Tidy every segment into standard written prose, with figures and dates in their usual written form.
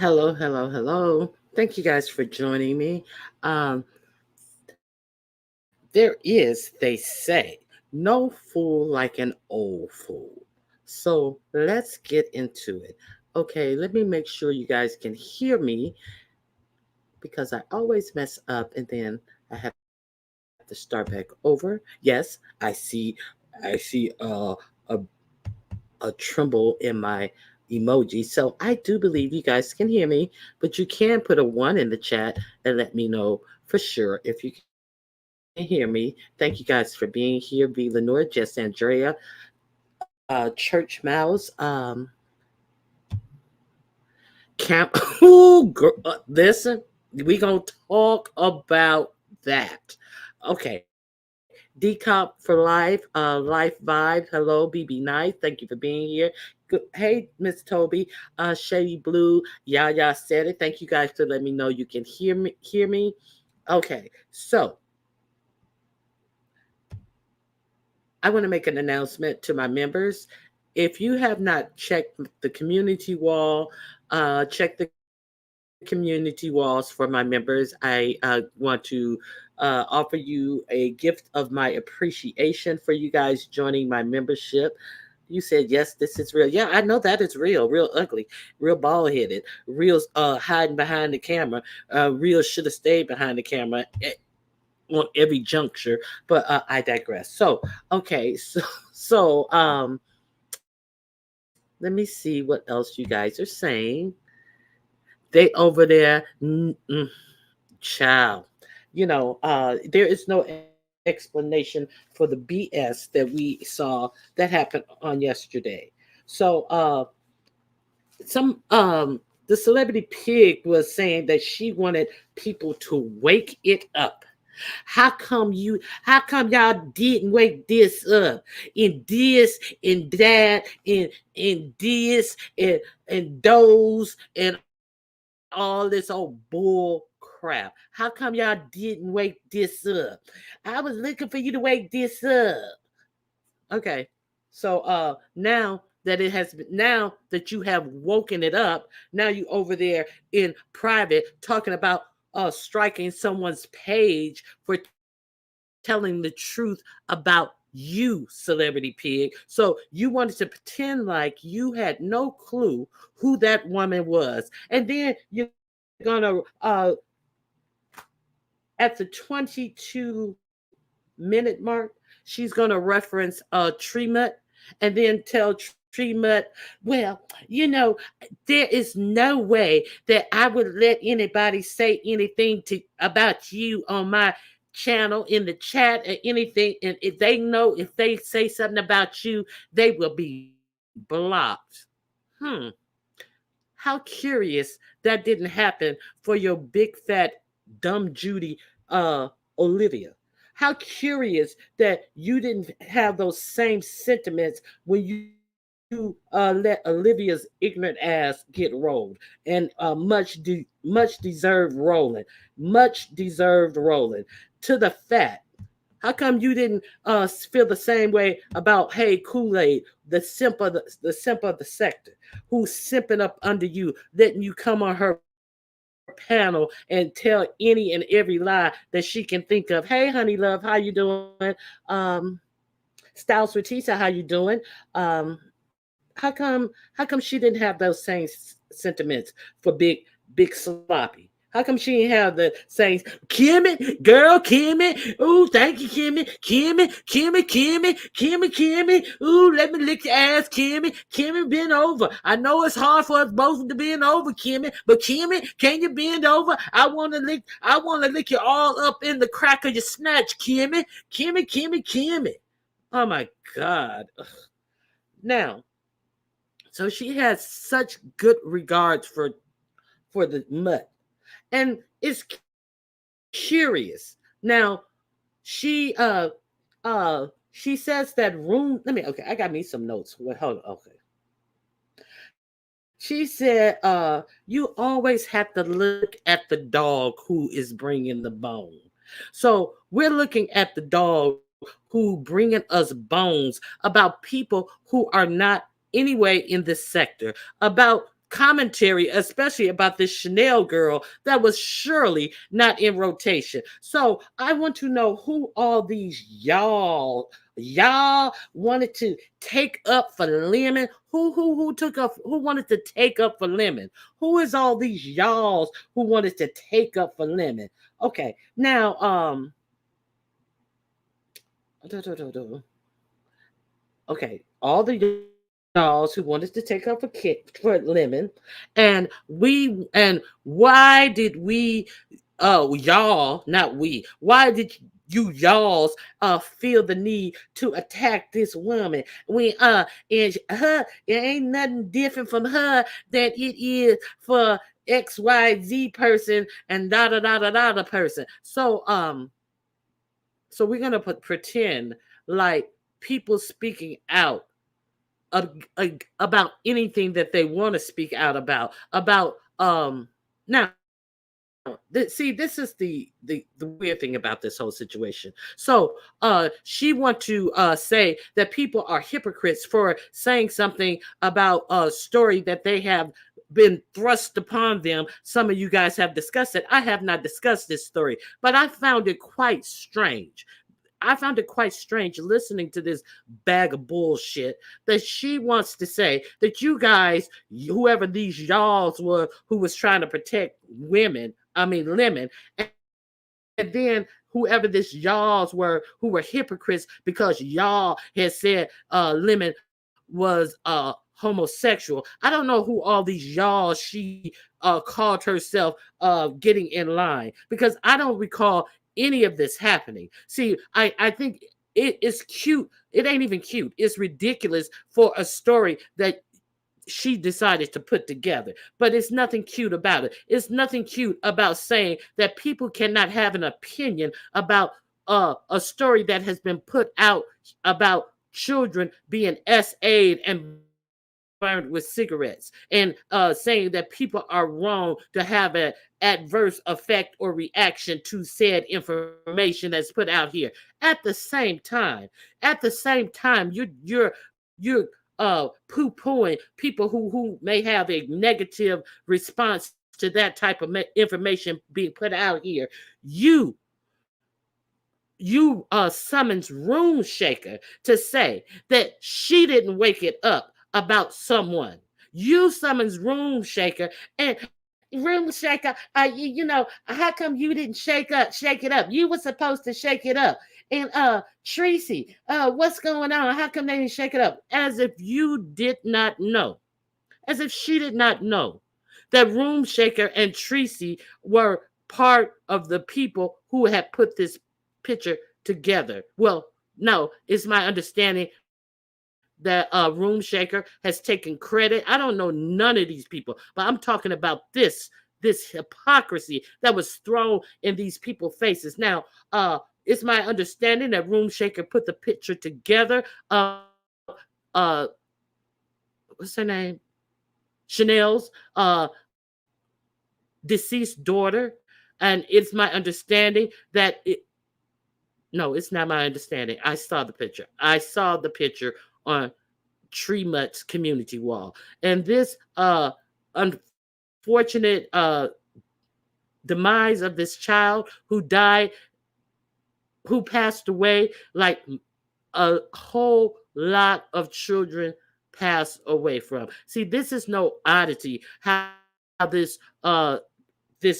Hello, hello, hello. Thank you guys for joining me. Um, there is, they say, no fool like an old fool. So let's get into it. Okay, let me make sure you guys can hear me because I always mess up and then I have to start back over. Yes, I see a tremble in my emoji. So I do believe you guys can hear me, but you can put a one in the chat and let me know for sure if you can hear me. Thank you guys for being here. V. Lenore, Jess Andrea, Church Mouse, Camp. Ooh, girl, listen, we gonna talk about that. Okay, Decop for life vibe. Hello, BB Nice. Thank you for being here. Good. Hey, Miss Toby, Shady Blue. Y'all said it. Thank you guys for letting me know you can hear me. Hear me. Okay, so I want to make an announcement to my members. If you have not checked the community wall, check the community walls for my members. I want to offer you a gift of my appreciation for you guys joining my membership. You said yes, this is real. Yeah, I know that is real, real ugly, real bald headed, real hiding behind the camera, real should have stayed behind the camera on every juncture. But I digress. So okay, so let me see what else you guys are saying. They over there, child. There is no explanation for the BS that we saw that happened on yesterday. So, the celebrity pig was saying that she wanted people to wake it up. How come y'all didn't wake this up? In this, in that, in this, and those, and all this old bull crap. How come y'all didn't wake this up? I was looking for you to wake this up. Okay. So now that you have woken it up, now you over there in private talking about striking someone's page for telling the truth about you, celebrity pig. So you wanted to pretend like you had no clue who that woman was. And then you're gonna at the 22-minute mark, she's going to reference Tremut and then tell Tremut, well, there is no way that I would let anybody say anything to about you on my channel in the chat or anything. And if they know if they say something about you, they will be blocked. Hmm. How curious that didn't happen for your big fat dumb Judy Olivia. How curious that you didn't have those same sentiments when you let Olivia's ignorant ass get rolled, and much deserved rolling, much deserved rolling to the fat. How come you didn't feel the same way about Hey Kool-Aid, the simp of the sector, who's simping up under you, letting you come on her panel and tell any and every lie that she can think of. Hey, honey love, how you doing? Styles Ratisa, how you doing? Um, how come she didn't have those same sentiments for big sloppy? How come she didn't have the same Kimmy, girl, Kimmy? Ooh, thank you, Kimmy, Kimmy. Ooh, let me lick your ass, Kimmy. Kimmy, bend over. I know it's hard for us both to bend over, Kimmy, but Kimmy, can you bend over? I wanna lick you all up in the crack of your snatch, Kimmy. Oh my God. Now, so she has such good regards for the mutt, and it's curious. Now, she she says that room. Let me. Okay, I got me some notes. Well, hold on. Okay. She said, you always have to look at the dog who is bringing the bone. So we're looking at the dog who bringing us bones about people who are not anyway in this sector, about commentary, especially about this Chanel girl that was surely not in rotation. So I want to know who all these y'all wanted to take up for Lemon. Who took up, who wanted to take up for Lemon? Who is all these y'alls who wanted to take up for Lemon? Okay, now okay, all the y'alls who wanted to take up for Lemon, and why did we, y'all, not we, why did you y'alls feel the need to attack this woman when and her, it ain't nothing different from her than it is for XYZ person and da da da da da da person. So we're gonna pretend like people speaking out about anything that they want to speak out about now. See, this is the weird thing about this whole situation. So she want to say that people are hypocrites for saying something about a story that they have been thrust upon them. Some of you guys have discussed it. I have not discussed this story, but I found it quite strange. I found it quite strange listening to this bag of bullshit that she wants to say that you guys, whoever these y'alls were who was trying to protect women, I mean Lemon, and then whoever this y'alls were who were hypocrites because y'all had said Lemon was homosexual. I don't know who all these y'all she called herself getting in line, because I don't recall any of this happening. See, I think it is cute. It ain't even cute. It's ridiculous for a story that she decided to put together. But it's nothing cute about it. It's nothing cute about saying that people cannot have an opinion about a story that has been put out about children being SA'd and burned with cigarettes, and saying that people are wrong to have an adverse effect or reaction to said information that's put out here. At the same time, you're poo-pooing people who may have a negative response to that type of information being put out here. You summons Room Shaker to say that she didn't wake it up about someone. You summons Room Shaker, and Room Shaker, how come you didn't shake it up? You were supposed to shake it up. And Tracy, what's going on? How come they didn't shake it up? As if you did not know, as if she did not know that Room Shaker and Tracy were part of the people who had put this picture together. Well, no, it's my understanding that Room Shaker has taken credit. I don't know none of these people, but I'm talking about this hypocrisy that was thrown in these people's faces. Now, it's my understanding that Room Shaker put the picture together. What's her name? Chanel's deceased daughter, and it's my understanding that it. No, it's not my understanding. I saw the picture. I saw the picture on Tree Mutt's community wall. And this unfortunate demise of this child who died, who passed away, like a whole lot of children pass away from. See, this is no oddity how this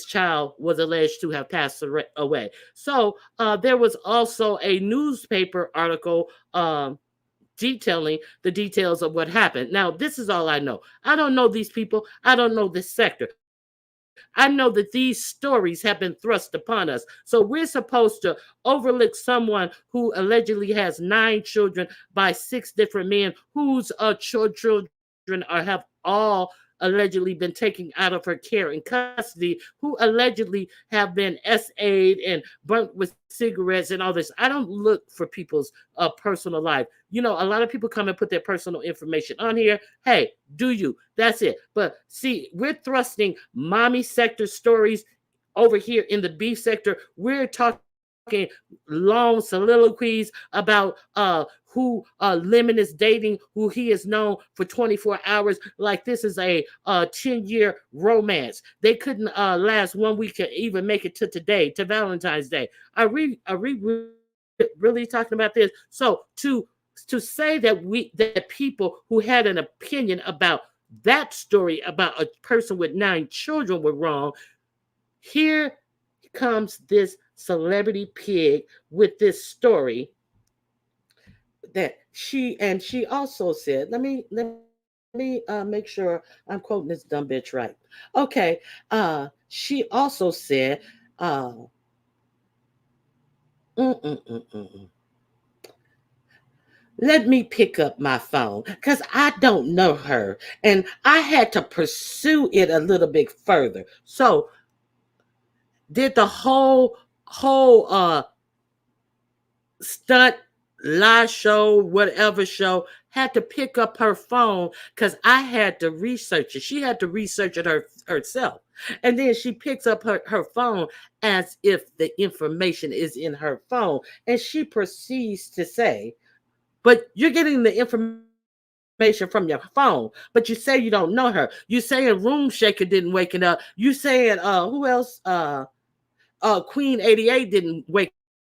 child was alleged to have passed away. So there was also a newspaper article detailing the details of what happened. Now, this is all I know. I don't know these people. I don't know this sector. I know that these stories have been thrust upon us. So we're supposed to overlook someone who allegedly has 9 children by 6 different men whose children have all allegedly been taken out of her care and custody, who allegedly have been SA'd and burnt with cigarettes and all this. I don't look for people's personal life. You know, a lot of people come and put their personal information on here. Hey, do you? That's it. But see, we're thrusting mommy sector stories over here in the beef sector. We're talking long soliloquies about who Lemon is dating, who he has known for 24 hours, like this is a 10-year romance. They couldn't last 1 week to even make it to today, to Valentine's Day. Are we really talking about this? So to say that people who had an opinion about that story about a person with 9 children were wrong, here comes this celebrity pig with this story that she also said. Let me make sure I'm quoting this dumb bitch right. Okay, she also said, uh, mm, mm, mm, mm, mm. Let me pick up my phone because I don't know her, and I had to pursue it a little bit further. So did the whole stunt live show, whatever show, had to pick up her phone because I had to research it. She had to research it herself. And then she picks up her phone as if the information is in her phone. And she proceeds to say, but you're getting the information from your phone, but you say you don't know her. You saying Room Shaker didn't wake it up. You saying who else? Queen 88 didn't wake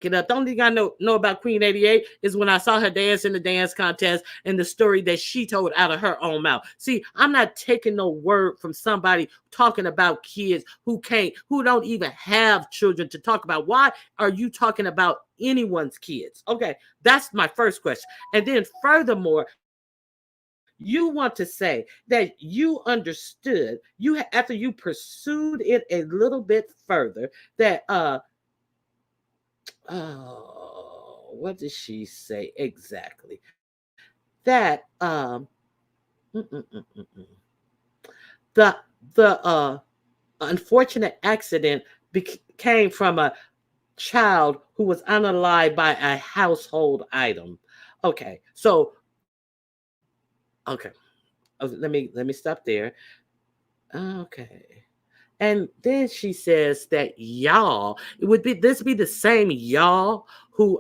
it up. The only thing I know about Queen 88 is when I saw her dance in the dance contest and the story that she told out of her own mouth. See, I'm not taking no word from somebody talking about kids who don't even have children to talk about. Why are you talking about anyone's kids? Okay, that's my first question. And then furthermore, you want to say that you understood, after you pursued it a little bit further, that what did she say exactly? That mm, mm, mm, mm, mm. the the unfortunate accident came from a child who was unalive by a household item. Okay, so okay, let me stop there. Okay. And then she says that y'all, it would be this be the same y'all who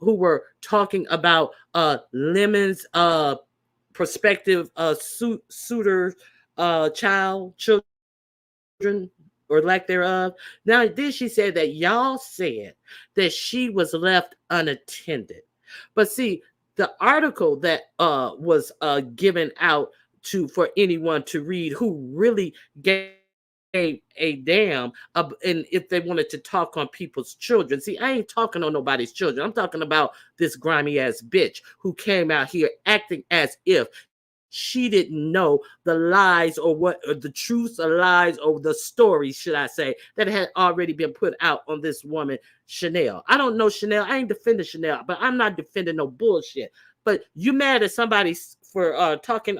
were talking about Lemon's prospective suitor children or lack thereof. Now then she said that y'all said that she was left unattended. But see, the article that was given out to for anyone to read who really gave a damn and if they wanted to talk on people's children. See, I ain't talking on nobody's children. I'm talking about this grimy ass bitch who came out here acting as if she didn't know the lies or the truths or lies or the stories, should I say, that had already been put out on this woman, Chanel. I don't know Chanel. I ain't defending Chanel, but I'm not defending no bullshit. But you mad at somebody for talking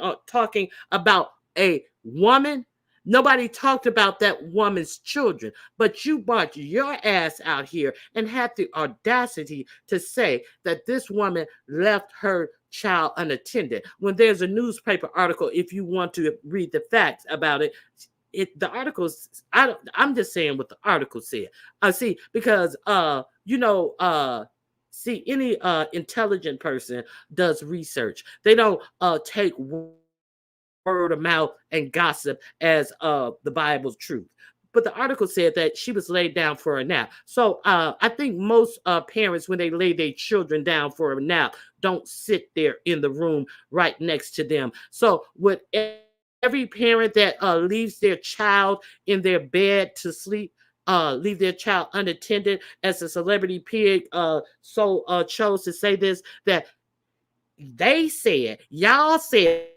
about a woman? Nobody talked about that woman's children, but you brought your ass out here and had the audacity to say that this woman left her child unattended. When there's a newspaper article, if you want to read the facts about it, the articles. I'm just saying what the article said. See, because see, any intelligent person does research. They don't take word of mouth and gossip as the Bible's truth. But the article said that she was laid down for a nap. So I think most parents, when they lay their children down for a nap, don't sit there in the room right next to them. So with every parent that leaves their child in their bed to sleep, leave their child unattended, as the celebrity pig chose to say this, that they said, y'all said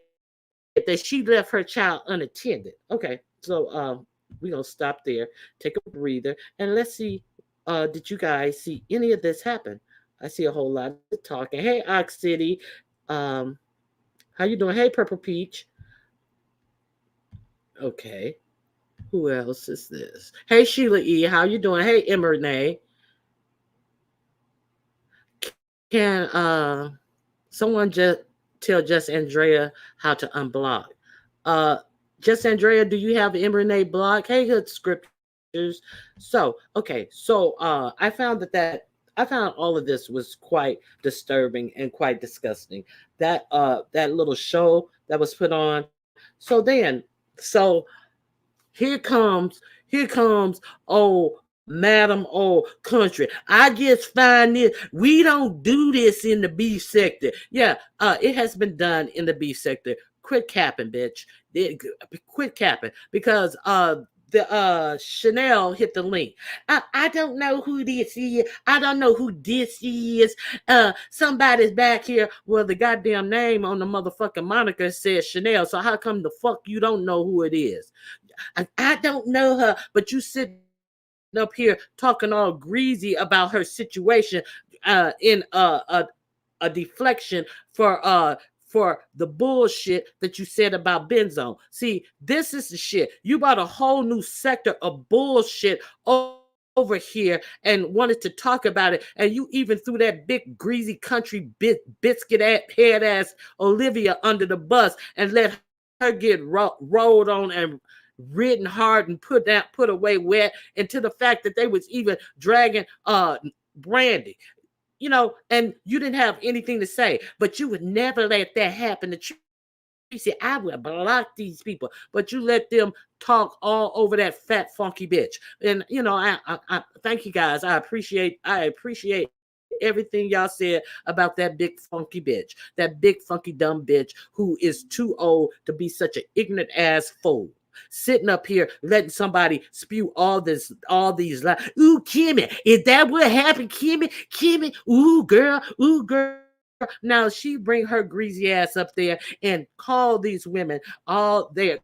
that she left her child unattended. Okay, so we're gonna stop there, take a breather, and let's see. Did you guys see any of this happen? I see a whole lot of talking. Hey, Ox City, um, how you doing? Hey, Purple Peach. Okay, who else is this? Hey, Sheila E, how you doing? Hey, Emernay. Can someone just tell Just Andrea how to unblock? Uh, Just Andrea, do you have Emernay block? Hey, good scriptures. So, okay, so I found that I found all of this was quite disturbing and quite disgusting. That little show that was put on. So here comes oh Madam Old Country. I just find this we don't do this in the beef sector. Yeah, it has been done in the beef sector. Quit capping, bitch. Quit capping because the Chanel hit the link. I don't know who this is. I don't know who this is. Somebody's back here. Well, the goddamn name on the motherfucking moniker says Chanel. So how come the fuck you don't know who it is? I don't know her, but you sitting up here talking all greasy about her situation in a deflection for the bullshit that you said about Benzone. See, this is the shit. You brought a whole new sector of bullshit over here and wanted to talk about it, and you even threw that big greasy country biscuit head ass Olivia under the bus and let her get rolled on and ridden hard and put away wet, and to the fact that they was even dragging Brandy, and you didn't have anything to say, but you would never let that happen to Tracy. I would block these people, but you let them talk all over that fat funky bitch. And I thank you guys. I appreciate everything y'all said about that big funky bitch, that big funky dumb bitch who is too old to be such an ignorant ass fool. Sitting up here letting somebody spew all these lies. Ooh, Kimmy, is that what happened, Kimmy? Ooh, girl. Now she bring her greasy ass up there and call these women all they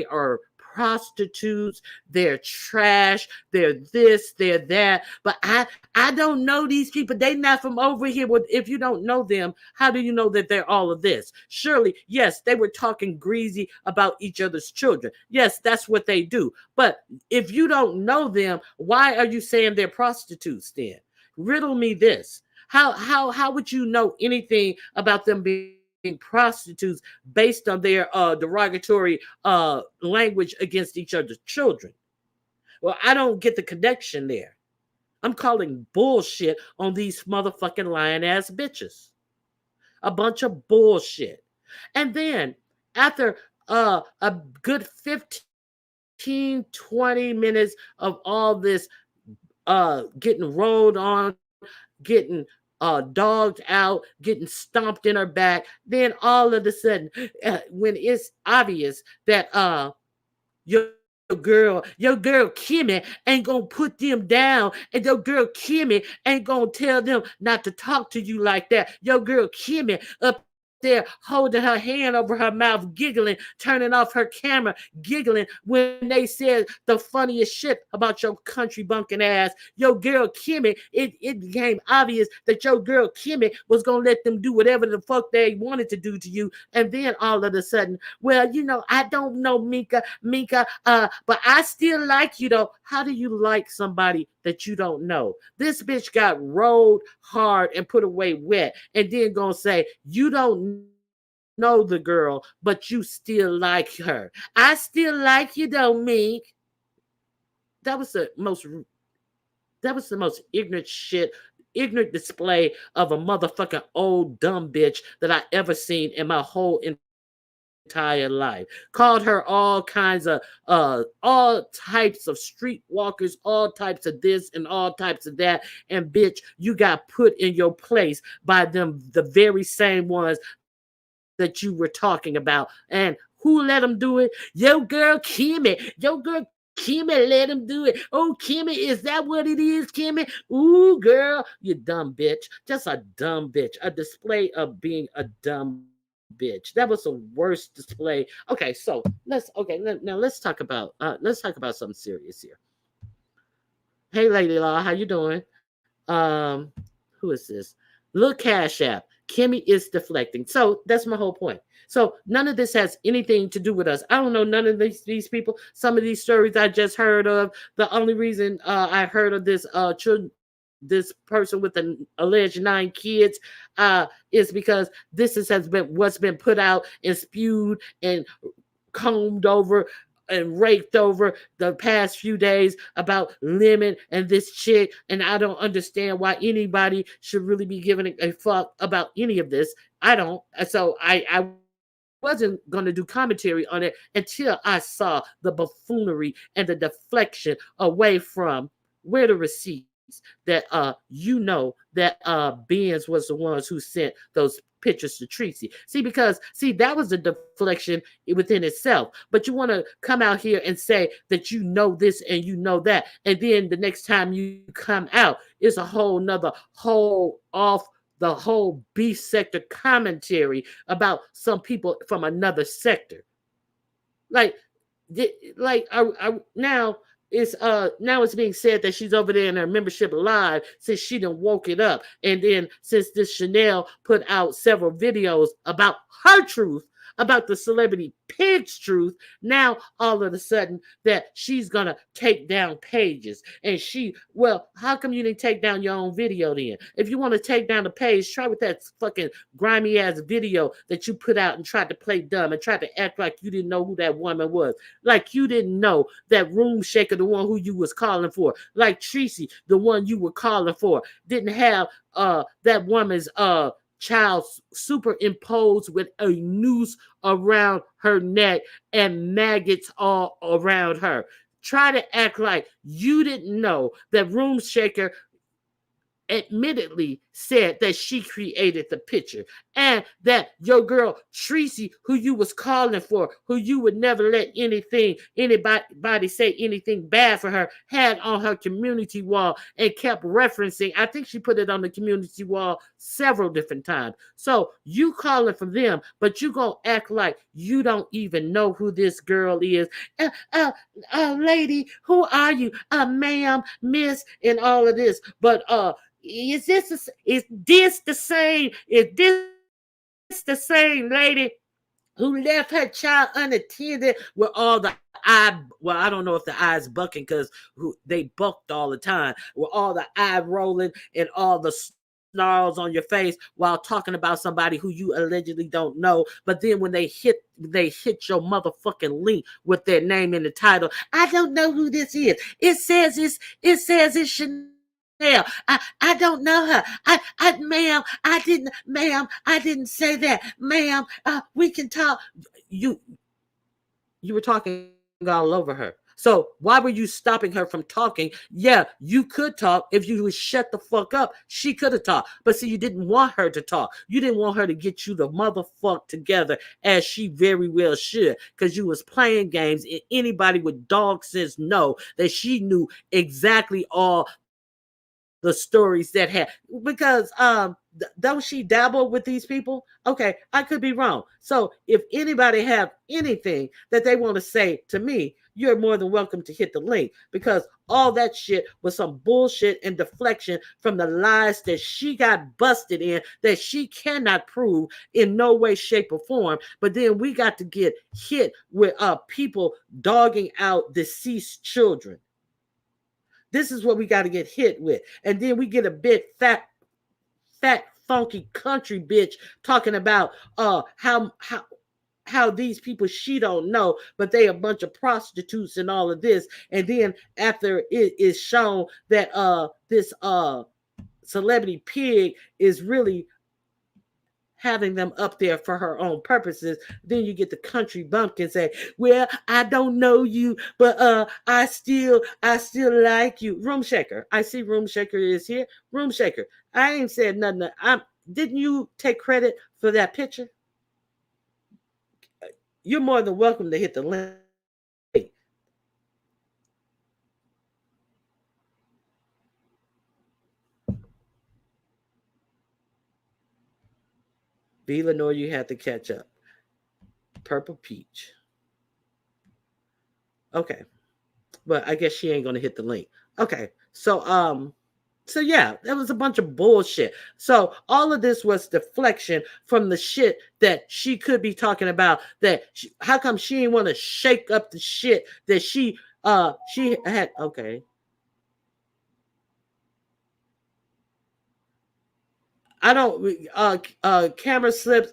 are prostitutes, they're trash, they're this, they're that. But I don't know these people. They not from over here. Well, if you don't know them, how do you know that they're all of this? Surely, yes, they were talking greasy about each other's children. Yes, that's what they do. But if you don't know them, why are you saying they're prostitutes then? Riddle me this. How would you know anything about them being prostitutes based on their derogatory language against each other's children? Well, I don't get the connection there. I'm calling bullshit on these motherfucking lying ass bitches. A bunch of bullshit. And then after a good 15-20 minutes of all this getting rolled on, getting dogged out, getting stomped in her back, then all of a sudden, when it's obvious that your girl Kimmy ain't gonna put them down, and your girl Kimmy ain't gonna tell them not to talk to you like that. Your girl Kimmy up there holding her hand over her mouth, giggling, turning off her camera, giggling when they said the funniest shit about your country bunking ass. Your girl Kimmy, it became obvious that your girl Kimmy was gonna let them do whatever the fuck they wanted to do to you, and then all of a sudden, well, I don't know, Minka, but I still like you though. How do you like somebody that you don't know? This bitch got rolled hard and put away wet, and then gonna say you don't know the girl, but you still like her. I still like you though, Mink. That was the most ignorant shit, ignorant display of a motherfucking old dumb bitch that I ever seen in my whole entire life. Called her all kinds of all types of streetwalkers, all types of this and all types of that. And bitch, you got put in your place by them, the very same ones that you were talking about. And who let them do it? Your girl Kimmy. Your girl Kimmy let him do it. Oh, Kimmy, is that what it is, Kimmy? Ooh, girl, you dumb bitch. Just a dumb bitch. A display of being a dumb bitch. That was the worst display. Okay, so now let's talk about something serious here. Hey, Lady Law, how you doing? Who is this? Look, Cash App. Kimmy is deflecting. So that's my whole point. So none of this has anything to do with us. I don't know none of these people. Some of these stories I just heard of. The only reason I heard of this person with an alleged 9 kids is because this has been what's been put out and spewed and combed over and raked over the past few days about Lemon and this chick, and I don't understand why anybody should really be giving a fuck about any of this. I don't. So I wasn't going to do commentary on it until I saw the buffoonery and the deflection away from where the receipts that that Benz was the ones who sent those pictures to Tracy. See, that was a deflection within itself. But you want to come out here and say that you know this and you know that, and then the next time you come out, it's a whole nother whole off the whole B sector commentary about some people from another sector. Like now it's being said that she's over there in her membership live since she done woke it up. And then since this Chanel put out several videos about her truth, about the celebrity pig's truth, now all of a sudden that she's gonna take down pages. And how come you didn't take down your own video then? If you want to take down the page, try with that fucking grimy ass video that you put out and tried to play dumb and tried to act like you didn't know who that woman was. Like you didn't know that Room Shaker, the one who you was calling for, like Tracy, the one you were calling for, didn't have that woman's child superimposed with a noose around her neck and maggots all around her. Try to act like you didn't know that Room Shaker admittedly said that she created the picture, and that your girl Tracy, who you was calling for, who you would never let anybody say anything bad for her, had on her community wall and kept referencing. I think she put it on the community wall several different times. So you calling for them, but you gonna act like you don't even know who this girl is. Lady, who are you? Ma'am, miss, and all of this. But is this the same lady who left her child unattended with all the I don't know if the eyes bucking because they bucked all the time, with all the eye rolling and all the snarls on your face while talking about somebody who you allegedly don't know. But then when they hit your motherfucking link with their name in the title, I don't know who this is. It says it's Chanel. I don't know her. Ma'am, I didn't say that. Ma'am, we can talk. You were talking all over her. So why were you stopping her from talking? Yeah, you could talk. If you would shut the fuck up, she could have talked. But see, you didn't want her to talk. You didn't want her to get you the motherfuck together, as she very well should, because you was playing games. And anybody with dog sense know that she knew exactly all the stories that had, because don't she dabble with these people? Okay, I could be wrong. So if anybody have anything that they want to say to me, you're more than welcome to hit the link, because all that shit was some bullshit and deflection from the lies that she got busted in, that she cannot prove in no way, shape, or form. But then we got to get hit with people dogging out deceased children. This is what we got to get hit with. And then we get a big fat, funky country bitch talking about how these people she don't know, but they a bunch of prostitutes and all of this. And then after it is shown that this celebrity pig is really having them up there for her own purposes, then you get the country bumpkin say, well, I don't know you, but I still like you. Room Shaker, I see Room Shaker is here. Room Shaker, I ain't said nothing. Didn't you take credit for that picture? You're more than welcome to hit the link. B. Lenore, you had to catch up. Purple Peach. Okay. But I guess she ain't gonna hit the link. Okay. So yeah, that was a bunch of bullshit. So all of this was deflection from the shit that she could be talking about. How come she didn't want to shake up the shit that she had? Okay. I don't camera slips,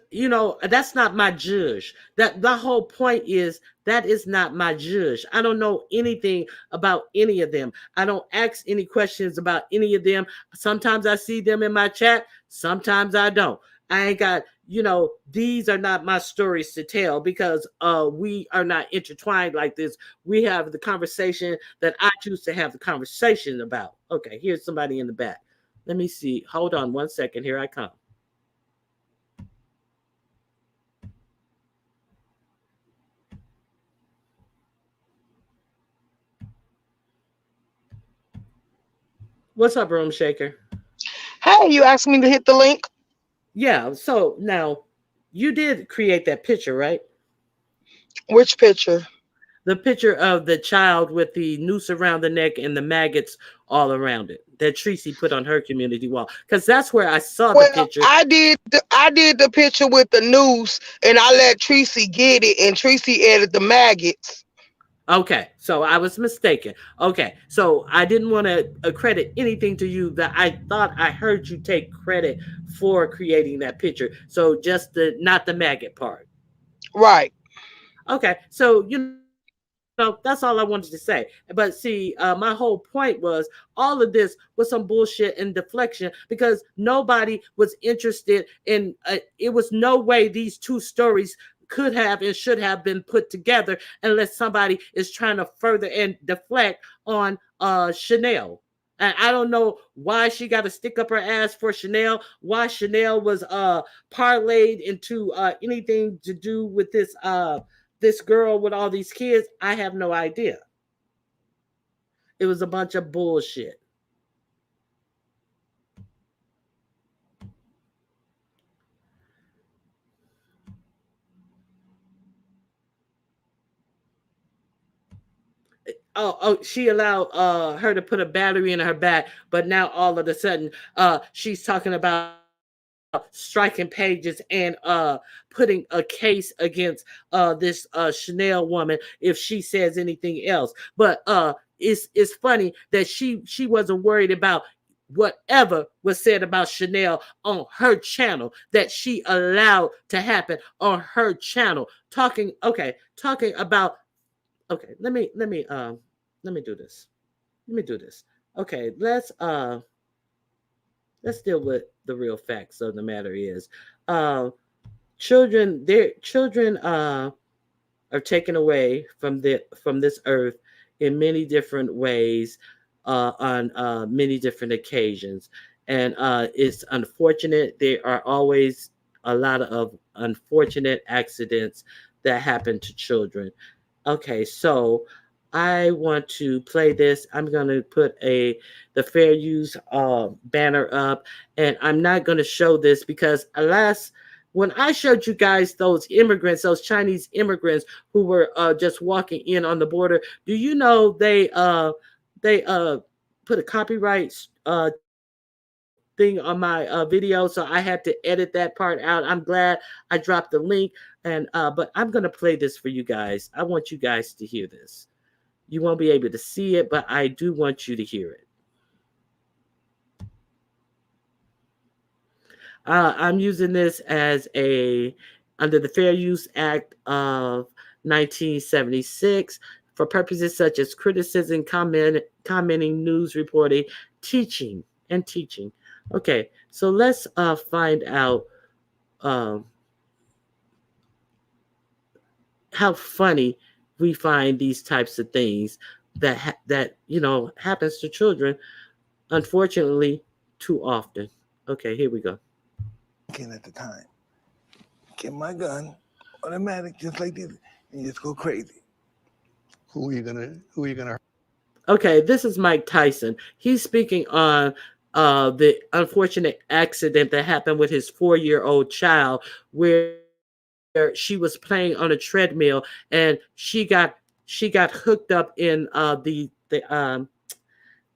that's not my judge. That the whole point is that is not my judge. I don't know anything about any of them. I don't ask any questions about any of them. Sometimes I see them in my chat, sometimes I don't. I ain't got, these are not my stories to tell because we are not intertwined like this. We have the conversation that I choose to have the conversation about. Okay, here's somebody in the back. Let me see. Hold on 1 second. Here I come. What's up, Room Shaker? Hey, you asked me to hit the link. Yeah. So now you did create that picture, right? Which picture? The picture of the child with the noose around the neck and the maggots all around it that Tracy put on her community wall. Because that's where I saw the Well, picture. I did the picture with the noose, and I let Tracy get it, and Tracy added the maggots. Okay, so I was mistaken. Okay, so I didn't want to accredit anything to you that I thought I heard you take credit for creating that picture. So just the not the maggot part. Right. Okay, so that's all I wanted to say. But see, my whole point was all of this was some bullshit and deflection because nobody was interested in. It was no way these two stories could have and should have been put together unless somebody is trying to further and deflect on Chanel. And I don't know why she got to stick up her ass for Chanel. Why Chanel was parlayed into anything to do with this girl with all these kids, I have no idea. It was a bunch of bullshit. Oh, she allowed her to put a battery in her back, but now all of a sudden she's talking about striking pages and putting a case against this Chanel woman if she says anything else. But it's funny that she wasn't worried about whatever was said about Chanel on her channel that she allowed to happen on her channel. Talking about okay, let me do this. Let me do this. Okay, let's deal with the real facts of the matter is uh their children are taken away from this earth in many different ways on many different occasions, and it's unfortunate. There are always a lot of unfortunate accidents that happen to children. Okay, so I want to play this. I'm going to put the fair use banner up, and I'm not going to show this because alas, when I showed you guys those immigrants, those Chinese immigrants who were just walking in on the border, do you know they put a copyright thing on my video, so I had to edit that part out. I'm glad I dropped the link, and but I'm gonna play this for you guys. I want you guys to hear this. You won't be able to see it, but I do want you to hear it. I'm using this as a under the Fair Use Act of 1976 for purposes such as criticism, commenting, news reporting, teaching, and teaching. Okay, so let's find out um, how funny we find these types of things that happens to children, unfortunately, too often. Okay, here we go. At the time, get my gun, automatic, just like this, and just go crazy. Who are you gonna Okay, this is Mike Tyson. He's speaking on the unfortunate accident that happened with his 4-year-old child, where she was playing on a treadmill and she got hooked up in the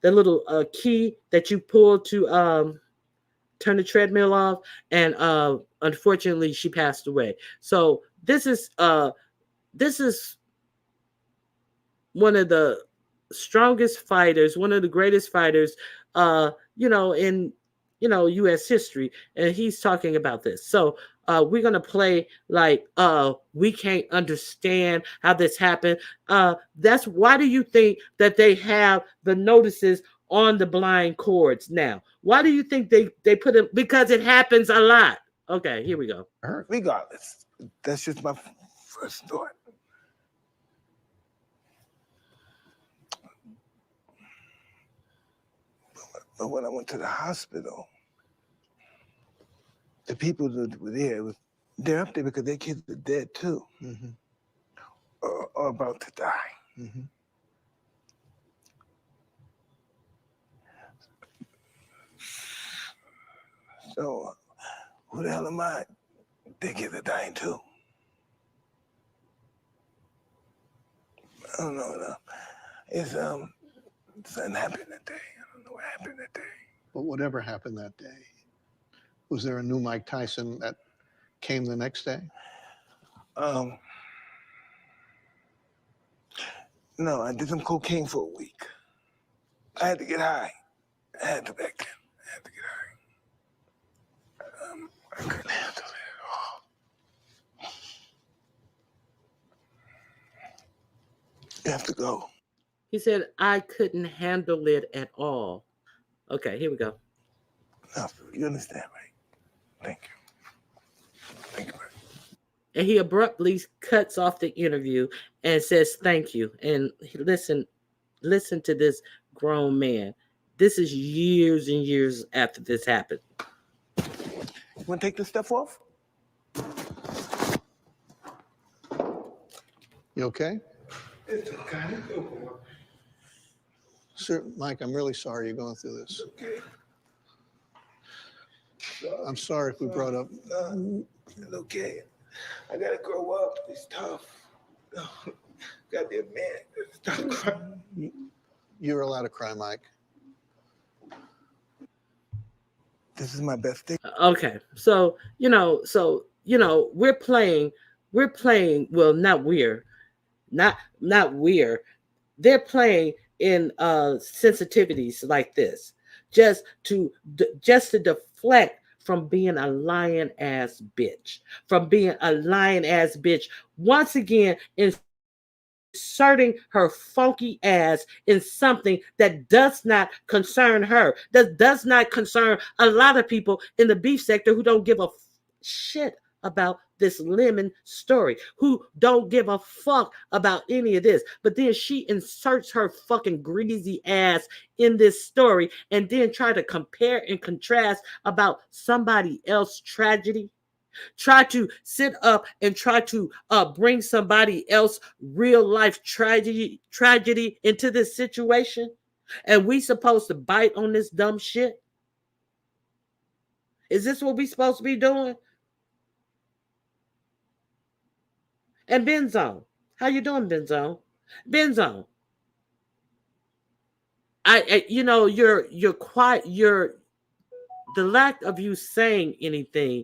little key that you pull to turn the treadmill off, and unfortunately she passed away. So this is one of the strongest fighters, one of the greatest fighters, in U.S. history, and he's talking about this. So we're gonna play like we can't understand how this happened. That's why do you think that they have the notices on the blind cords now? Why do you think they put it? Because it happens a lot. Okay, here we go. Regardless, that's just my first thought. But when I went to the hospital, the people that were there, they're up there because their kids are dead too, or about to die. So, who the hell am I? Their kids are dying too. I don't know. No. It's something happened that day. I don't know what happened that day. But whatever happened that day, was there a new Mike Tyson that came the next day? No, I did some cocaine for a week. I had to get high. I had to back then. I had to get high. I couldn't handle it at all. You have to go. He said, I couldn't handle it at all. Okay, here we go. No, you understand, right? Thank you. Thank you, right? And he abruptly cuts off the interview and says, thank you. And listen to this grown man. This is years and years after this happened. You want to take this stuff off? You okay? It's okay. Sir, Mike, I'm really sorry you're going through this. Okay. I'm sorry if we brought up. It's okay. I gotta grow up. It's tough. Gotta be a man. Stop crying. You're allowed to cry, Mike. This is my best day. Okay. So, we're playing, well, not we're, they're playing in sensitivities like this just to deflect from being a lying ass bitch, once again inserting her funky ass in something that does not concern her, that does not concern a lot of people in the beef sector who don't give a shit about this lemon story, who don't give a fuck about any of this. But then she inserts her fucking greasy ass in this story and then try to compare and contrast about somebody else's tragedy. Try to sit up and try to bring somebody else real life tragedy into this situation. And we supposed to bite on this dumb shit? Is this what we supposed to be doing? And Benzone, how you doing, Benzone? Benzone, you're quiet. The lack of you saying anything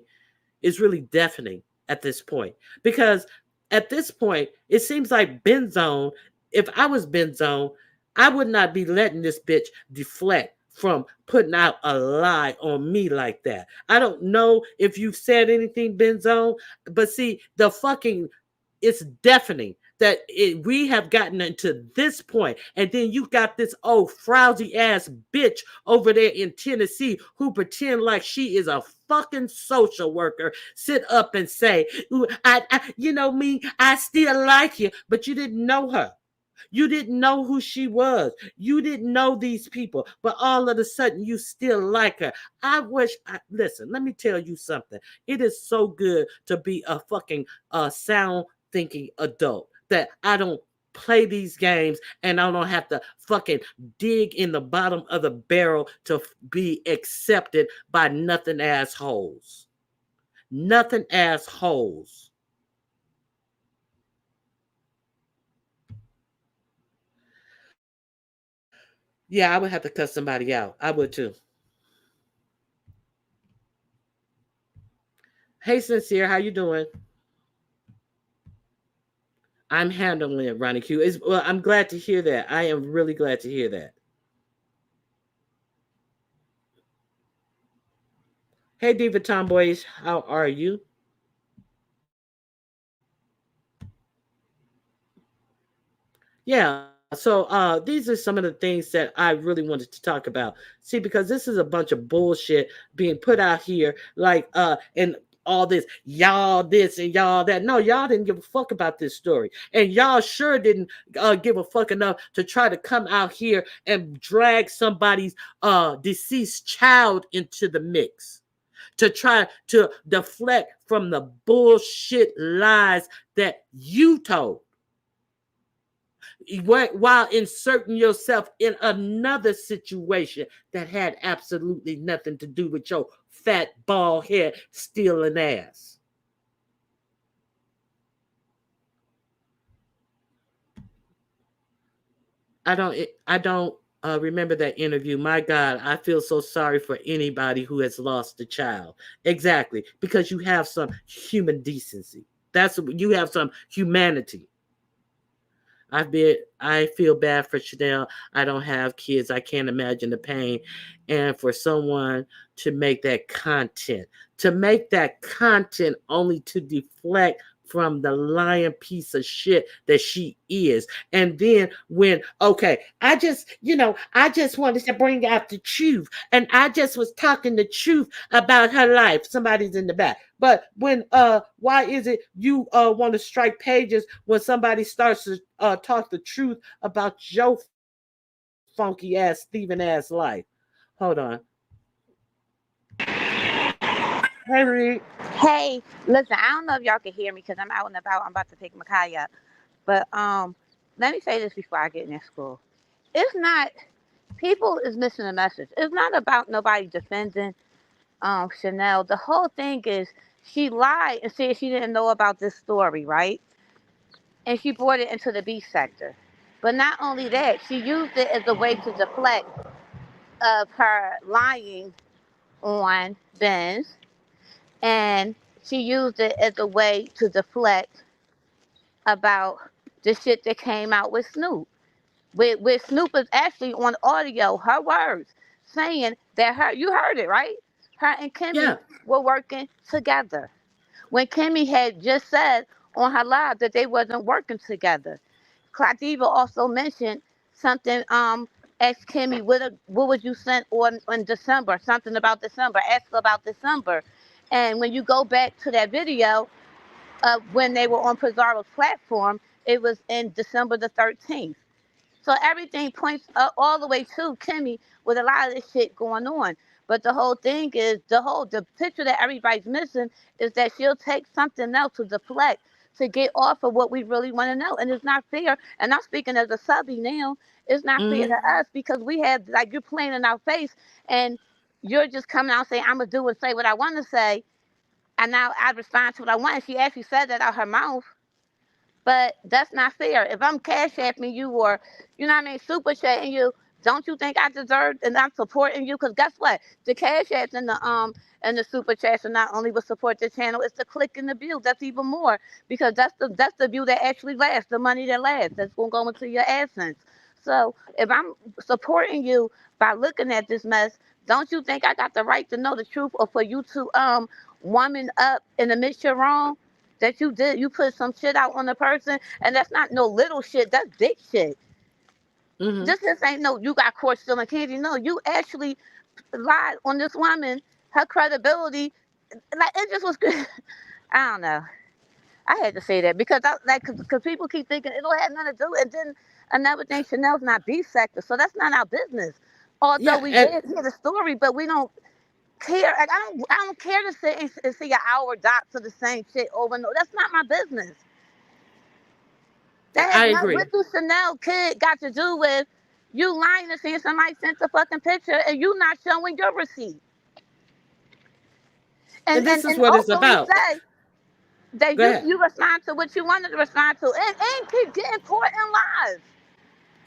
is really deafening at this point, because at this point it seems like Benzone. If I was Benzone, I would not be letting this bitch deflect from putting out a lie on me like that. I don't know if you've said anything, Benzone, but see, it's deafening that we have gotten into this point, and then you got this old frowsy ass bitch over there in Tennessee who pretend like she is a fucking social worker, sit up and say, I still like you, but you didn't know her. You didn't know who she was. You didn't know these people, but all of a sudden you still like her. Listen, let me tell you something. It is so good to be a fucking sound thinking adult that I don't play these games and I don't have to fucking dig in the bottom of the barrel to be accepted by nothing assholes. Nothing assholes. Yeah, I would have to cut somebody out. I would too. Hey, Sincere, how you doing? I'm handling it, Ronnie Q. Well, I'm glad to hear that. I am really glad to hear that. Hey, Diva Tomboys, how are you? Yeah, so these are some of the things that I really wanted to talk about. See, because this is a bunch of bullshit being put out here, like and all this and y'all that. No, y'all didn't give a fuck about this story, and y'all sure didn't give a fuck enough to try to come out here and drag somebody's deceased child into the mix to try to deflect from the bullshit lies that you told while inserting yourself in another situation that had absolutely nothing to do with your fat bald head stealing ass. I don't remember that interview. My God, I feel so sorry for anybody who has lost a child. Exactly, because you have some human decency. That's you have some humanity. I feel bad for Chanel. I don't have kids. I can't imagine the pain. And for someone to make that content only to deflect from the lying piece of shit that she is. And then when, okay, I just wanted to bring out the truth. And I just was talking the truth about her life. Somebody's in the back. But when why is it you want to strike pages when somebody starts to talk the truth about your funky ass Steven ass life? Hold on. Hey Reed. Hey, listen, I don't know if y'all can hear me because I'm out and about. I'm about to pick Makai up. But let me say this before I get in this school. It's not people is missing a message. It's not about nobody defending Chanel. The whole thing is she lied and said she didn't know about this story, right? And she brought it into the beef sector. But not only that, she used it as a way to deflect of her lying on Benz, and she used it as a way to deflect about the shit that came out with Snoop. With Snoop is actually on audio, her words, saying that you heard it, right? Her and Kimmy Yeah. were working together. When Kimmy had just said on her live that they wasn't working together. Cladiva also mentioned something, asked Kimmy, what was you sent on December? Something about December. Asked her about December. And when you go back to that video, when they were on Pizarro's platform, it was in December the 13th. So everything points all the way to Kimmy with a lot of this shit going on. But the whole thing is the picture that everybody's missing is that she'll take something else to deflect to get off of what we really want to know. And it's not fair. And I'm speaking as a subby now. It's not fair Mm-hmm. to us because we have like you're playing in our face and you're just coming out saying I'm gonna do and say what I want to say, and now I respond to what I want. And she actually said that out her mouth. But that's not fair. If I'm cash apping you or, you know what I mean, super chatting you, don't you think I deserve and I'm supporting you? Because guess what? The cash apps and the super chats are not only will support the channel, it's the click and the view. That's even more because that's the view that actually lasts, the money that lasts. That's gonna go into your AdSense. So if I'm supporting you by looking at this mess, don't you think I got the right to know the truth or for you to woman up and admit you're wrong? That you did, you put some shit out on the person, and that's not no little shit, that's big shit. Mm-hmm. This ain't no you got caught stealing candy. No, you actually lied on this woman, her credibility. Like it just was good. I don't know. I had to say that because because people keep thinking it don't have nothing to do. And then another thing, Chanel's not beef sector, so that's not our business. Although Yeah. we And did hear the story, but we don't care. Like I don't care to sit and see an hour doc to the same shit over and over. That's not my business. That has I not agree. what do Chanel kid got to do with you lying and saying somebody sent the fucking picture and you not showing your receipt. And And and, this is and what it's openly about. say that Go ahead. you respond to what you wanted to respond to and keep getting caught in lies.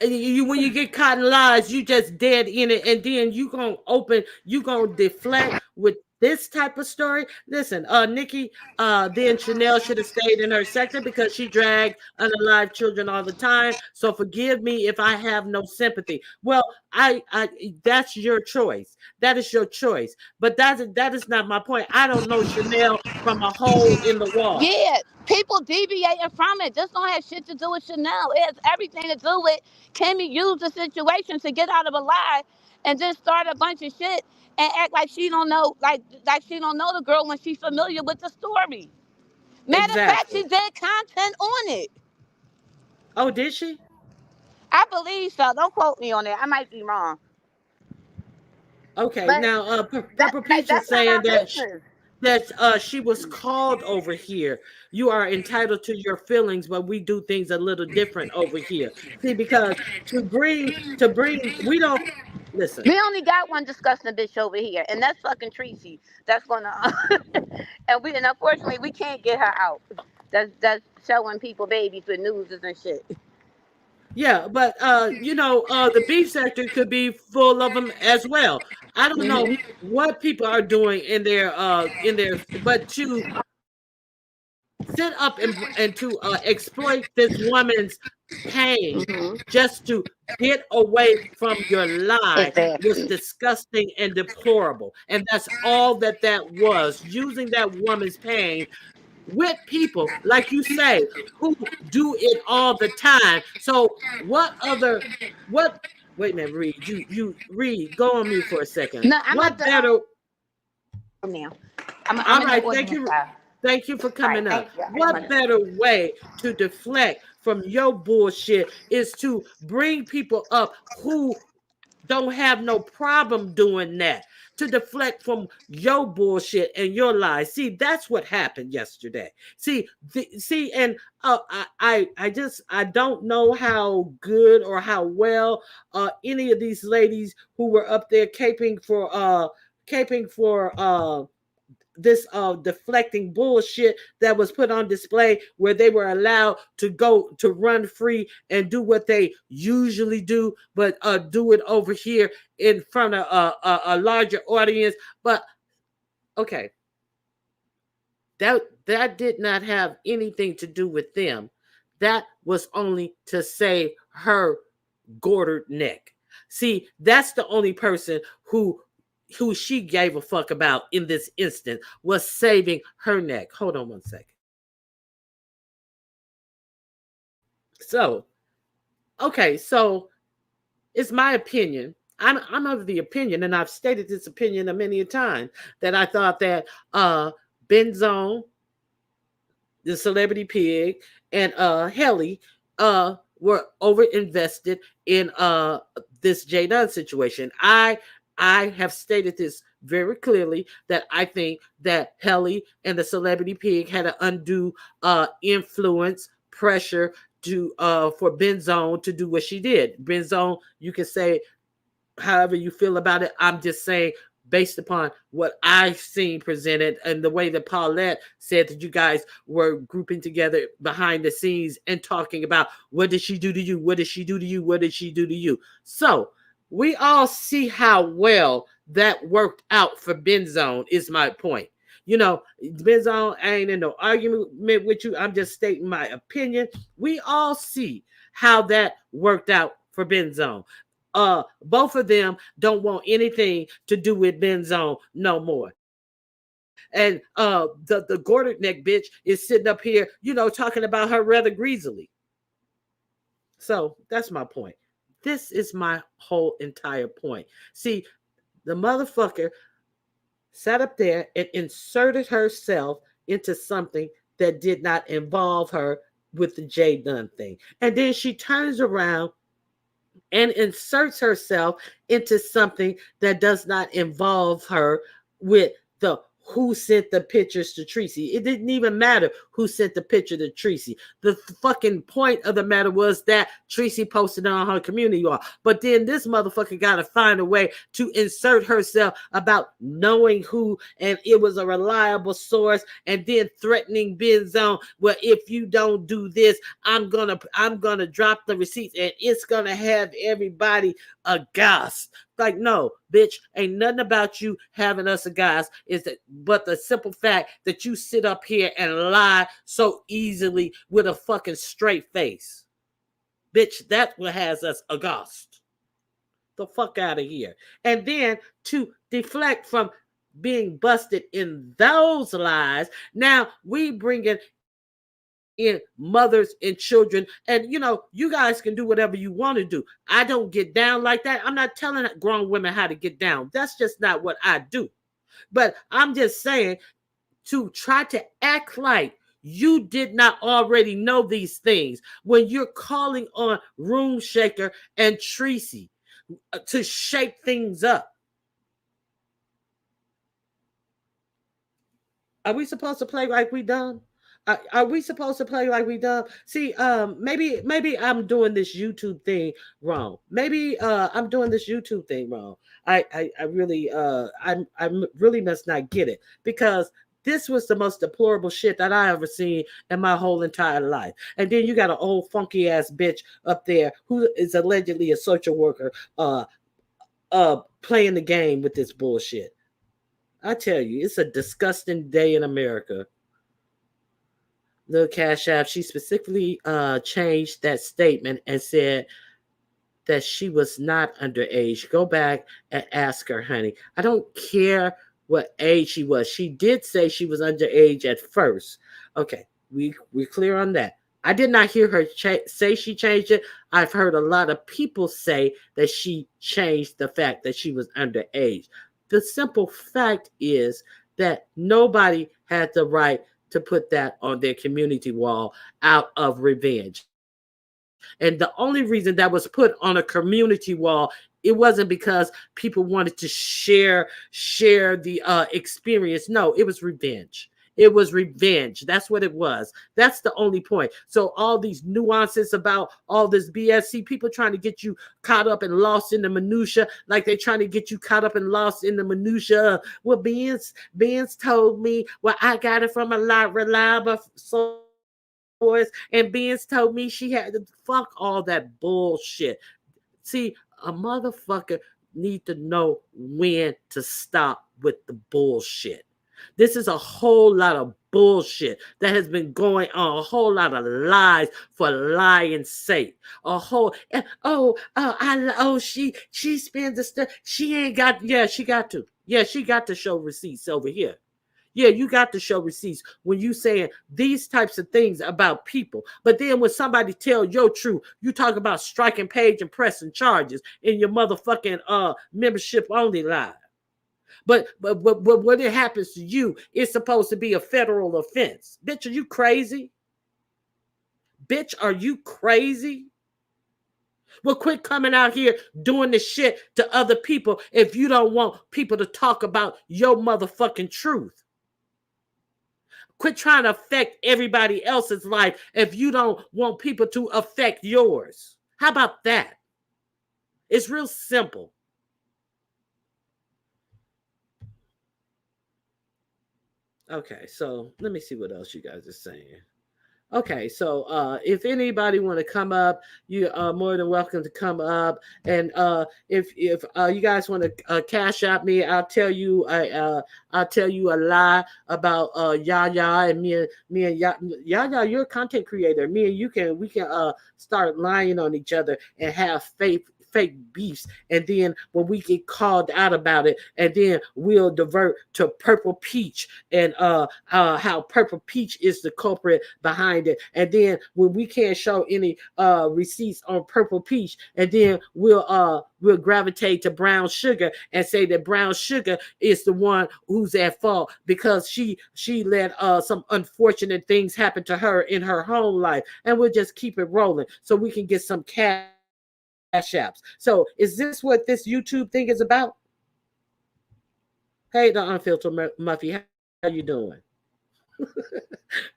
And you when you get caught in lies, you just dead in it, and then you gonna deflect with this type of story, listen, Nikki, then Chanel should have stayed in her sector because she dragged unalive children all the time. So forgive me if I have no sympathy. Well, I that's your choice. That is your choice. But that is not my point. I don't know Chanel from a hole in the wall. Yeah, people deviating from it. This don't have shit to do with Chanel. It has everything to do with Kimmy used the situation to get out of a lie and then start a bunch of shit and act like she don't know, like she don't know the girl when she's familiar with the story. Matter of fact, she Exactly. did content on it. Oh, did she? I believe so. Don't quote me on it. I might be wrong. Okay. But Now, Purple Peach is that's not saying our that business. she was called over here. You are entitled to your feelings, but we do things a little different over here. See, because to bring we don't listen. We only got one disgusting bitch over here, and that's fucking Tracy. That's gonna and unfortunately we can't get her out. That's showing people babies with nooses and shit. Yeah, but the beef sector could be full of them as well. I don't know what people are doing in their but to sit up and to exploit this woman's pain just to get away from your lie was Exactly. disgusting and deplorable. And that's all that was, using that woman's pain with people, like you say, who do it all the time. So what wait a minute, Reed, you Reed, go on mute for a second. No, I'm at What the better now. I'm All in the right, thank audience you. side. Thank you for All right, coming thank up. you. I didn't What want to. better way to deflect from your bullshit is to bring people up who don't have no problem doing that, to deflect from your bullshit and your lies. See, that's what happened yesterday. And I don't know how good or how well any of these ladies who were up there caping for this deflecting bullshit that was put on display, where they were allowed to go to run free and do what they usually do, but do it over here in front of a larger audience. But okay, that did not have anything to do with them. That was only to save her gorgered neck. See, that's the only person who she gave a fuck about in this instant, was saving her neck. Hold on one second. So, okay, so it's my opinion. I'm of the opinion, and I've stated this opinion a many a time, that I thought that Benzone, the celebrity pig, and Helly were over invested in this J Dunn situation. I have stated this very clearly, that I think that Helly and the celebrity pig had an undue influence, pressure to for Benzone to do what she did. Benzone, you can say however you feel about it. I'm just saying, based upon what I've seen presented and the way that Paulette said that you guys were grouping together behind the scenes and talking about, what did she do to you? What did she do to you? What did she do to you? So we all see how well that worked out for Benzone, is my point. Benzone, I ain't in no argument with you. I'm just stating my opinion. We all see how that worked out for Benzone. Both of them don't want anything to do with Benzone no more. And the Gordon neck bitch is sitting up here, talking about her rather greasily. So that's my point. This is my whole entire point. See, the motherfucker sat up there and inserted herself into something that did not involve her with the J Dunn thing. And then she turns around and inserts herself into something that does not involve her with the who sent the pictures to Tracy. It didn't even matter who sent the picture to Tracy. The fucking point of the matter was that Tracy posted it on her community wall. But then this motherfucker got to find a way to insert herself about knowing who, and it was a reliable source, and then threatening Benzone. Well, if you don't do this, I'm gonna drop the receipts, and it's gonna have everybody aghast. Like, no, bitch, ain't nothing about you having us aghast but the simple fact that you sit up here and lie so easily with a fucking straight face. Bitch, that's what has us aghast. The fuck out of here. And then to deflect from being busted in those lies, now we bring it in mothers and children, and you guys can do whatever you want to do. I don't get down like that. I'm not telling grown women how to get down. That's just not what I do. But I'm just saying, to try to act like you did not already know these things when you're calling on Room Shaker and Tracy to shake things up. Are we supposed to play like we done? Are we supposed to play like we done? See, maybe I'm doing this YouTube thing wrong. Maybe I'm doing this YouTube thing wrong. I really must not get it, because this was the most deplorable shit that I ever seen in my whole entire life. And then you got an old funky ass bitch up there who is allegedly a social worker playing the game with this bullshit. I tell you, it's a disgusting day in America. Little Cash App, she specifically changed that statement and said that she was not underage. Go back and ask her, honey. I don't care what age she was. She did say she was underage at first. Okay, we're clear on that. I did not hear her say she changed it. I've heard a lot of people say that she changed the fact that she was underage. The simple fact is that nobody had the right to put that on their community wall out of revenge. And the only reason that was put on a community wall, it wasn't because people wanted to share the experience. No, it was revenge. It was revenge. That's what it was. That's the only point. So all these nuances about all this BS, see, people trying to get you caught up and lost in the minutia, like they're trying to get you caught up and lost in the minutia. Well, Benz told me, well, I got it from a lot reliable source, and Benz told me she had to fuck all that bullshit. See, a motherfucker need to know when to stop with the bullshit. This is a whole lot of bullshit that has been going on, a whole lot of lies for lying's sake. She spends the stuff. She ain't got, she got to. Yeah, she got to show receipts over here. Yeah, you got to show receipts when you saying these types of things about people. But then when somebody tell your truth, you talk about striking page and pressing charges in your motherfucking membership only live. But when it happens to you, it's supposed to be a federal offense. Bitch, are you crazy? Bitch, are you crazy? Well, quit coming out here doing this shit to other people if you don't want people to talk about your motherfucking truth. Quit trying to affect everybody else's life if you don't want people to affect yours. How about that? It's real simple. Okay, so let me see what else you guys are saying. Okay, so if anybody want to come up, you are more than welcome to come up. And if you guys want to cash out me, I'll tell you a lie about Yaya and me and Yaya. You're a content creator. Me and you we can start lying on each other and have fake beefs, and then when we get called out about it, and then we'll divert to Purple Peach and how Purple Peach is the culprit behind it, and then when we can't show any receipts on Purple Peach, and then we'll gravitate to Brown Sugar and say that Brown Sugar is the one who's at fault because she let some unfortunate things happen to her in her home life, and we'll just keep it rolling so we can get some cash apps. So is this what this YouTube thing is about? Hey, the Unfiltered Muffy. you doing?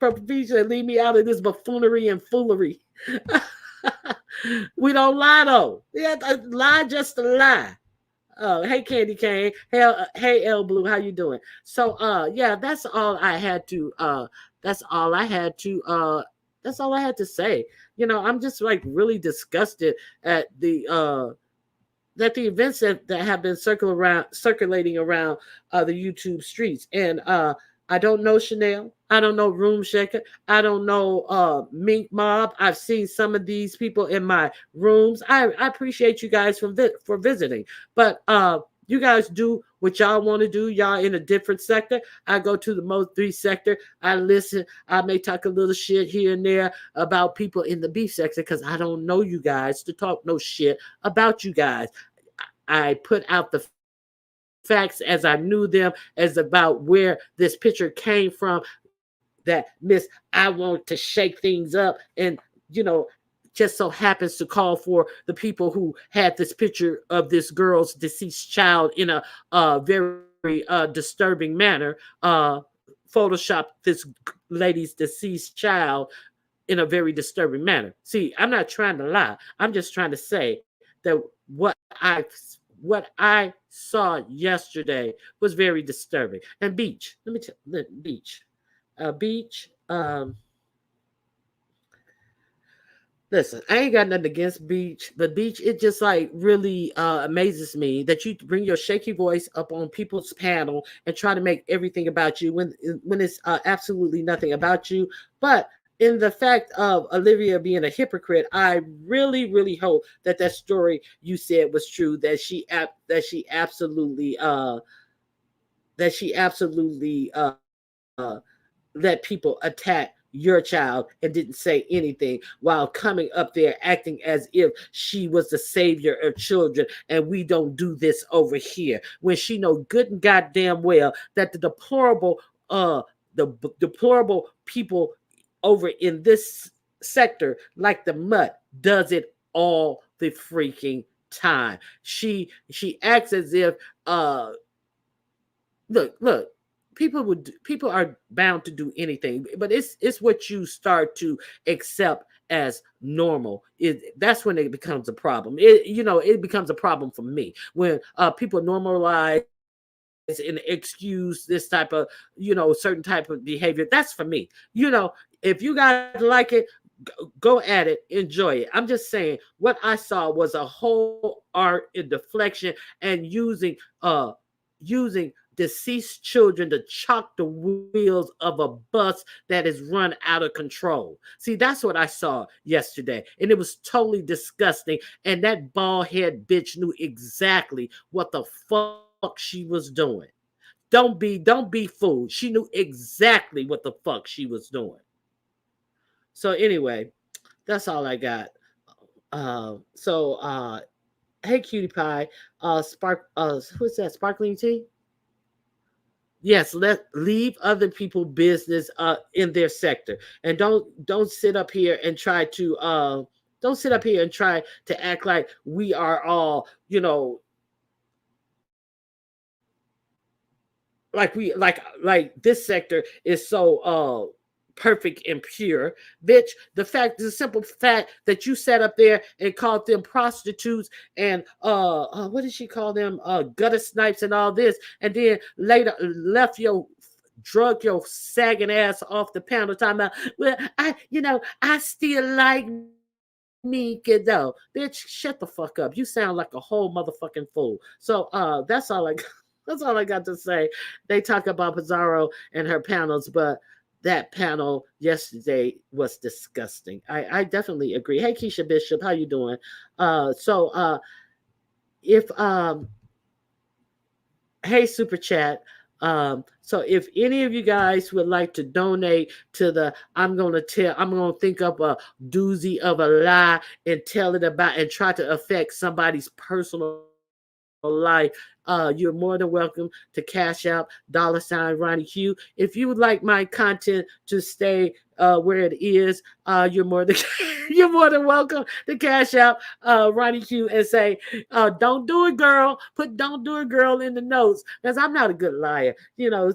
Purple Peach said, leave me out of this buffoonery and foolery. We don't lie though. Yeah, lie just to lie. Hey Candy Cane. Hey L Blue, how you doing? So yeah, that's all I had to that's all I had to that's all I had to say. You know, I'm just like really disgusted at the events that have been circulating around the YouTube streets. And I don't know Chanel. I don't know Room Shaker. I don't know Mink Mob. I've seen some of these people in my rooms. I appreciate you guys for visiting. But you guys do what y'all want to do. Y'all in a different sector. I go to the Mo3 sector. I listen. I may talk a little shit here and there about people in the beef sector because I don't know you guys to talk no shit about you guys. I put out the facts as I knew them, as about where this picture came from. That Miss, I want to shake things up, and you know, just so happens to call for the people who had this picture of this girl's deceased child in a very disturbing manner. Photoshop this lady's deceased child in a very disturbing manner. See, I'm not trying to lie. I'm just trying to say that what I saw yesterday was very disturbing. And Beach, let me tell Beach. Beach, listen, I ain't got nothing against Beach, but Beach, it just like really amazes me that you bring your shaky voice up on people's panel and try to make everything about you when it's absolutely nothing about you. But in the fact of Olivia being a hypocrite, I really, really hope that story you said was true. That she absolutely let people attack your child and didn't say anything while coming up there acting as if she was the savior of children and we don't do this over here, when she know good and goddamn well that the deplorable people over in this sector like the mutt does it all the freaking time. She acts as if look, people are bound to do anything, but it's what you start to accept as normal. That's when it becomes a problem. It becomes a problem for me when people normalize and excuse this type of certain type of behavior. That's for me. If you guys like it, go at it, enjoy it. I'm just saying what I saw was a whole art in deflection and using deceased children to chalk the wheels of a bus that is run out of control. See, that's what I saw yesterday, and it was totally disgusting. And that bald head bitch knew exactly what the fuck she was doing. Don't be fooled. She knew exactly what the fuck she was doing. So anyway, that's all I got. Hey cutie pie, who's that? Sparkling tea? Yes, leave other people business in their sector, and don't sit up here and try to act like we are all like this sector is so perfect and pure. Bitch, the simple fact that you sat up there and called them prostitutes and what did she call them, gutter snipes and all this, and then later drug your sagging ass off the panel talking about, well, I still like me, kiddo. Bitch, shut the fuck up. You sound like a whole motherfucking fool. So that's all I got to say. They talk about Pizarro and her panels, but that panel yesterday was disgusting. I definitely agree. Hey Keisha Bishop, how you doing? Hey Super Chat. So if any of you guys would like to donate to the I'm gonna think up a doozy of a lie and tell it about and try to affect somebody's personal life you're more than welcome to cash out $ Ronnie Q. If you would like my content to stay where it is, you're more than you're more than welcome to cash out Ronnie Q and say, don't do it, girl. Put don't do it, girl in the notes, because I'm not a good liar.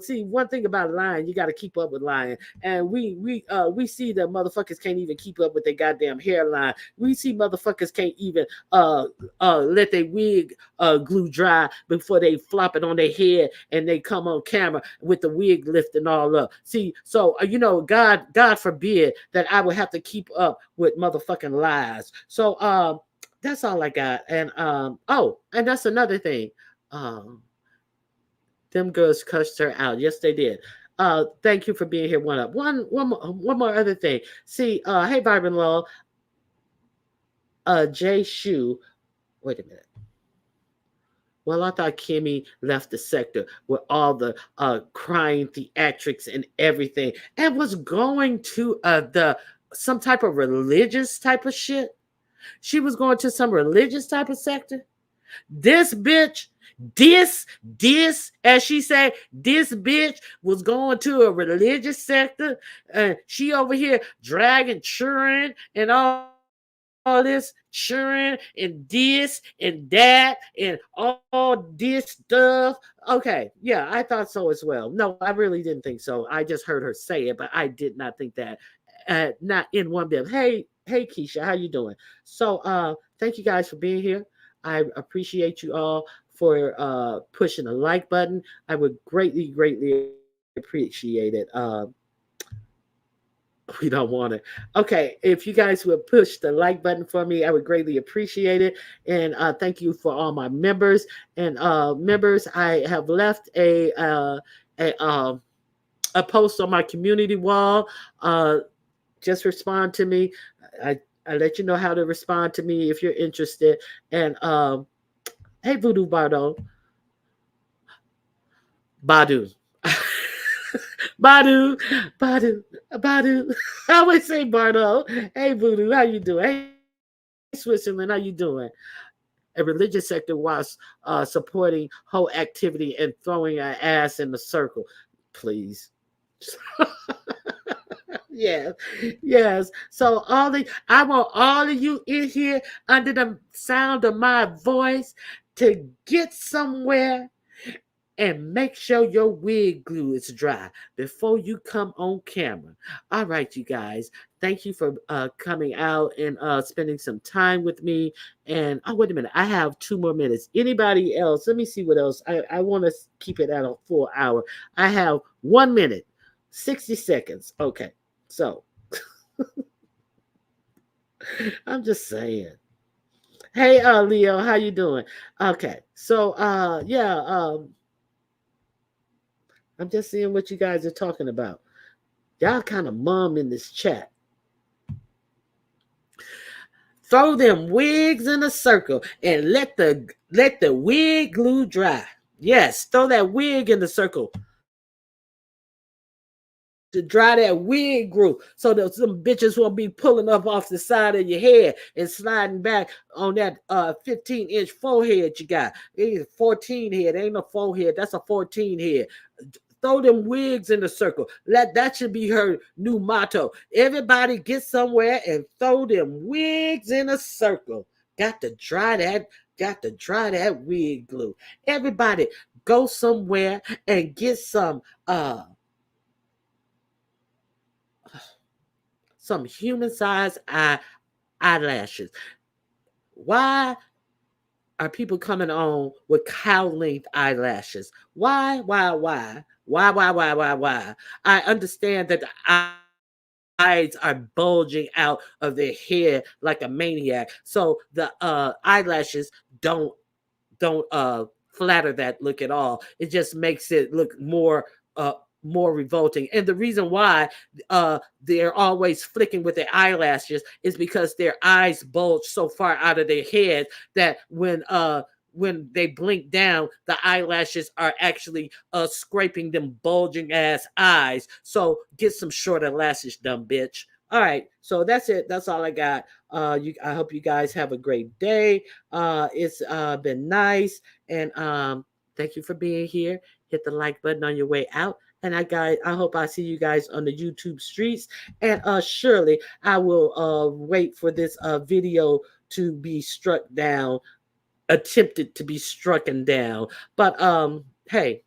See, one thing about lying, you got to keep up with lying. And we see that motherfuckers can't even keep up with their goddamn hairline. We see motherfuckers can't even let their wig glue dry before they flop it on their head and they come on camera with the wig lifting all up. See, so God forbid that I would have to keep up with motherfucking lies. So that's all I got. And and that's another thing. Them girls cussed her out. Yes, they did. Thank you for being here. One more other thing. See, hey, Vibrant Law, Jay Shu. Wait a minute. Well, I thought Kimmy left the sector with all the crying theatrics and everything, and was going to some type of religious type of shit. She was going to some religious type of sector. This bitch, this, as she said, this bitch was going to a religious sector, and she over here dragging children and all this children and this and that and all this stuff. Okay, yeah, I thought so as well. No, I really didn't think so. I just heard her say it, but I did not think that. Not in one bit. Hey, Keisha, how you doing? So, thank you guys for being here. I appreciate you all for pushing the like button. I would greatly appreciate it. We don't want it. Okay, if you guys would push the like button for me, I would greatly appreciate it. And thank you for all my members. And members, I have left a post on my community wall. Just respond to me. I let you know how to respond to me if you're interested. And hey, Voodoo Badu. Badu. I always say Bardo. Hey, Voodoo, how you doing? Hey, Switzerland, how you doing? A religious sector was supporting whole activity and throwing our ass in the circle. Please. Yes. So I want all of you in here under the sound of my voice to get somewhere and make sure your wig glue is dry before you come on camera. All right, you guys. Thank you for coming out and spending some time with me. And wait a minute. I have 2 more minutes. Anybody else? Let me see what else. I want to keep it at a full hour. I have 1 minute, 60 seconds. Okay. So I'm just saying. Hey, Leo, how you doing? Okay. So I'm just seeing what you guys are talking about. Y'all kind of mum in this chat. Throw them wigs in a circle and let the wig glue dry. Yes, throw that wig in the circle to dry that wig glue so that some bitches won't be pulling up off the side of your head and sliding back on that 15-inch forehead you got. It is 14 head. Ain't no forehead. That's a 14 head. Throw them wigs in the circle. That should be her new motto. Everybody get somewhere and throw them wigs in a circle. Got to dry that wig glue. Everybody go somewhere and get some human-sized eyelashes. Why are people coming on with cow-length eyelashes? Why? Why? I understand that the eyes are bulging out of their head like a maniac. So the eyelashes don't flatter that look at all. It just makes it look more revolting. And the reason why they're always flicking with their eyelashes is because their eyes bulge so far out of their head that when they blink down, the eyelashes are actually scraping them bulging ass eyes. So get some shorter lashes, dumb bitch. All right, so that's it. That's all I got. I hope you guys have a great day. It's been nice, and Thank you for being here. Hit the like button on your way out. And I hope I see you guys on the YouTube streets. And surely I will wait for this video to be struck down, attempted to be strucken down. But hey,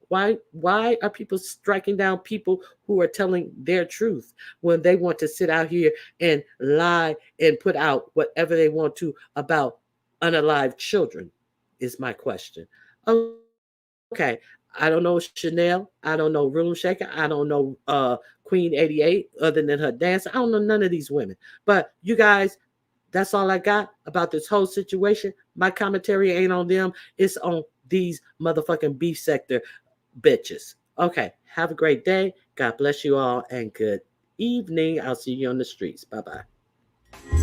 why are people striking down people who are telling their truth when they want to sit out here and lie and put out whatever they want to about unalive children, is my question. Okay, I don't know Chanel, I don't know Room Shaker, I don't know Queen 88 other than her dance. I don't know none of these women. But you guys, that's all I got about this whole situation. My commentary ain't on them, it's on these motherfucking beef sector bitches. Okay, have a great day. God bless you all and good evening. I'll see you on the streets. Bye bye.